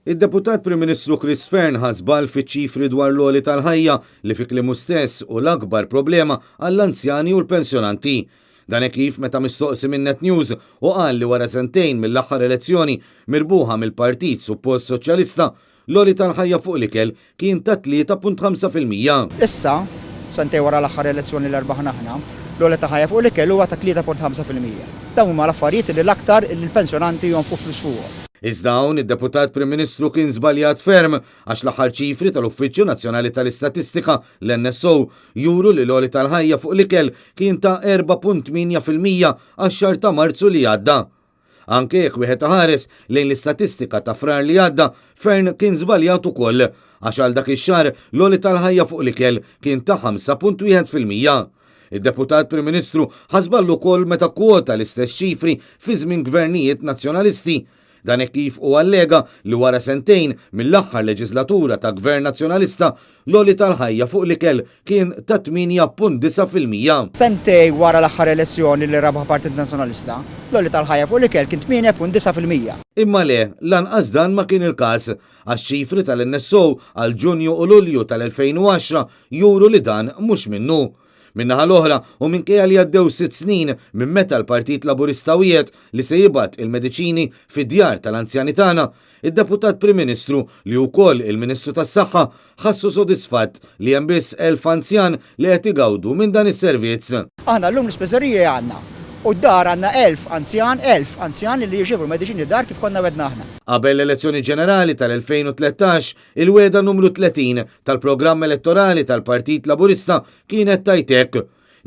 Id-Deputat Prim Ministru Chris Fern ħasbal fiċ-ċifri dwar l-għoli tal-ħajja li fi kliemu stess u l-akbar problema għall-anzjani u l-pensjonanti. Dan kif meta mistoqsi minn Net News u qal li wara sentejn mill-aħħar elezzjoni mirbuħa mill-Partit Suppost Soċjalista l-għoli tal-ħajja fuq l-ikel kien ta' 3.5%. Issa, sentej wara l-aħħar elezzjoni l-erbaħ aħna, l-għoli ta' ħajja fuq l-ikel huwa ta' 3.5%. Dawn huma l-affarijiet li l-aktar il-pensjonanti jonfu flus fuqhom. Iżda hawn id-Deputat Prim Ministru kien żbaljat ferm għax l-aħħar ċifri tal-Uffiċċju Nazzjonali tal-Istatistika l-NSO juru li l-għoli tal-ħajja fuq l-ikel kien ta' 4.8% għax-xahar ta' Marzu li għadda. Anke jekk wieħed ħares lejn l-istatistika ta' frar li għadda, Fern kien żbaljat ukoll għax għal dak ix-xahar l-għoli tal-ħajja fuq l-ikel kien ta' 5.1%. Id-Deputat Prim Ministru ħasballu wkoll meta kwota l-istess ċifri fi żmien gvernijiet nazzjonalisti. Dan kif u allega li wara sentejn mill-aħħar leġislatura ta' Gvern Nazzjonalista l-għoli tal-ħajja fuq l-ikel kien ta' 8.9%. Sentej wara l-aħħar elezzjoni li rabaħ Partit Nazzjonalista, l-għoli tal-ħajja fuq l-ikel kien 8.9%. Imma le, lanqas dan ma kien il-każ għax ċifri tal-NSO għal Ġunju u Lulju tal-2010 juru li dan mhux minnu. Minnaħa l-oħra u minkejja li għaddew 6 snin minn meta l-Partit Laburista wiegħed li se jibgħat il-mediċini fid-djar tal-anzjani tagħna, id-Deputat Prim Ministru li wkoll il-Ministru tas-Saħħa ħassu sodisfatt li hemm biss 1000 anzjan li qed igawdu minn dan is-servizz. Aħna llum l-ispeżerija għandna u d-dar għandna 1000 anzjan li jiġibu l-mediċini dar kif konna wedna aħna. Qabel l-elezzjoni ġenerali tal-2013, il-weda numru 30 tal-programm elettorali tal-Partit Laburista kienet tajtek.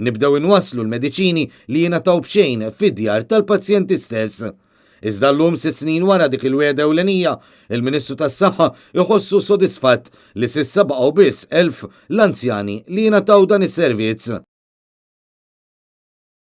Nibdew inwasslu l-mediċini li jingħataw b'xejn fid-djar tal-pazjenti stess. Iżda llum 6 snin wara dik il-weda ewlenija, il-Ministru tas-Saħħa iħossu sodisfatt li s'issa baqgħu biss 1000 l-anzjani li jingħataw dan is-servizz.